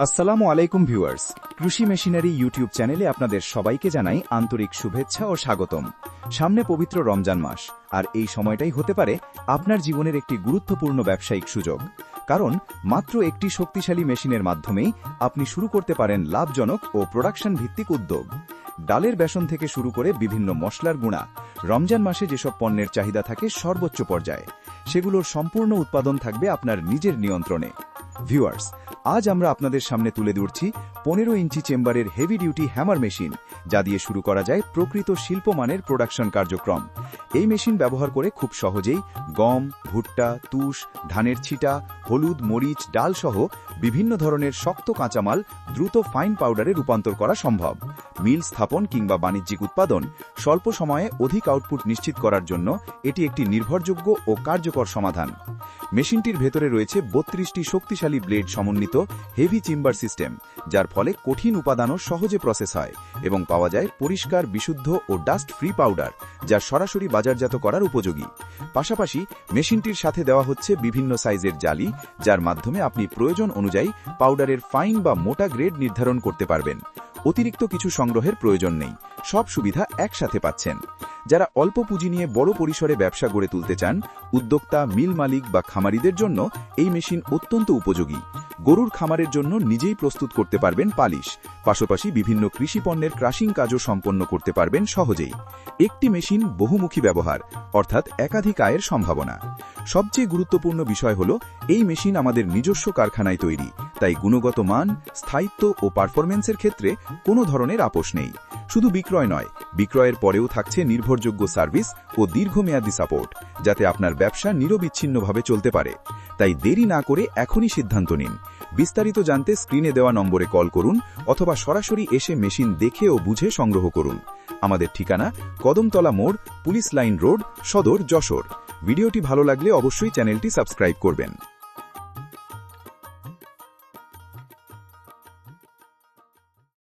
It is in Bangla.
আসসালামু আলাইকুম ভিউয়ার্স, কৃষি মেশিনারি ইউটিউব চ্যানেলে আপনাদের সবাইকে জানাই আন্তরিক শুভেচ্ছা ও স্বাগতম। সামনে পবিত্র রমজান মাস, আর এই সময়টাই হতে পারে আপনার জীবনের একটি গুরুত্বপূর্ণ ব্যবসায়িক সুযোগ। কারণ মাত্র একটি শক্তিশালী মেশিনের মাধ্যমেই আপনি শুরু করতে পারেন লাভজনক ও প্রোডাকশন ভিত্তিক উদ্যোগ। ডালের বেসন থেকে শুরু করে বিভিন্ন মশলার গুঁড়া, রমজান মাসে যেসব পণ্যের চাহিদা থাকে সর্বোচ্চ পর্যায়ে, সেগুলোর সম্পূর্ণ উৎপাদন থাকবে আপনার নিজের নিয়ন্ত্রণে। ভিউয়ার্স, আজ আমরা আপনাদের সামনে তুলে ধরছি 15 ইঞ্চি চেম্বারের হেভি ডিউটি হ্যামার মেশিন, যা দিয়ে শুরু করা যায় প্রকৃত শিল্পমানের প্রোডাকশন কার্যক্রম। এই মেশিন ব্যবহার করে খুব সহজেই গম, ভুট্টা, তুষ, ধানের ছিটা, হলুদ, মরিচ, ডাল সহ বিভিন্ন ধরনের শক্ত কাঁচামাল দ্রুত ফাইন পাউডারে রূপান্তর করা সম্ভব। মিল স্থাপন কিংবা বাণিজ্যিক উৎপাদন স্বল্প সময়ে অধিক আউটপুট নিশ্চিত করার জন্য এটি একটি নির্ভরযোগ্য ও কার্যকর সমাধান। মেশিনটির ভেতরে রয়েছে 32টি শক্তিশালী ব্লেড সমন্বিত হেভি চেম্বার সিস্টেম, যার ফলে কঠিন উপাদানও সহজে প্রসেস হয় এবং পাওয়া যায় পরিষ্কার, বিশুদ্ধ ও ডাস্ট ফ্রি পাউডার, যা সরাসরি বাজারজাত করার উপযোগী। পাশাপাশি মেশিনটির সাথে দেওয়া হচ্ছে বিভিন্ন সাইজের জালি, যার মাধ্যমে আপনি প্রয়োজন অনুযায়ী পাউডারের ফাইন বা মোটা গ্রেড নির্ধারণ করতে পারবেন। অতিরিক্ত কিছু সংগ্রহের প্রয়োজন নেই, সব সুবিধা একসাথে পাচ্ছেন। যারা অল্প পুঁজি নিয়ে বড় পরিসরে ব্যবসা গড়ে তুলতে চান, উদ্যোক্তা, মিল মালিক বা খামারিদের জন্য এই মেশিন অত্যন্ত উপযোগী। গরুর খামারের জন্য নিজেই প্রস্তুত করতে পারবেন পালিশ, পাশাপাশি বিভিন্ন কৃষি পণ্যের ক্রাশিং কাজও সম্পন্ন করতে পারবেন সহজেই। একটি মেশিন বহুমুখী ব্যবহার, অর্থাৎ একাধিক আয়ের সম্ভাবনা। সবচেয়ে গুরুত্বপূর্ণ বিষয় হল এই মেশিন আমাদের নিজস্ব কারখানায় তৈরি, তাই গুণগত মান, স্থায়িত্ব ও পারফরম্যান্সের ক্ষেত্রে কোনো ধরনের আপোষ নেই। শুধু বিক্রয় নয়, বিক্রয়ের পরেও থাকছে নির্ভরযোগ্য সার্ভিস ও দীর্ঘমেয়াদী সাপোর্ট, যাতে আপনার ব্যবসা নিরবিচ্ছিন্নভাবে চলতে পারে। তাই দেরি না করে এখনই সিদ্ধান্ত নিন। বিস্তারিত জানতে স্ক্রিনে দেওয়া নম্বরে কল করুন অথবা সরাসরি এসে মেশিন দেখে ও বুঝে সংগ্রহ করুন। আমাদের ঠিকানা কদমতলা মোড়, পুলিশ লাইন রোড, সদর, যশোর। ভিডিওটি ভালো লাগলে অবশ্যই চ্যানেলটি সাবস্ক্রাইব করবেন।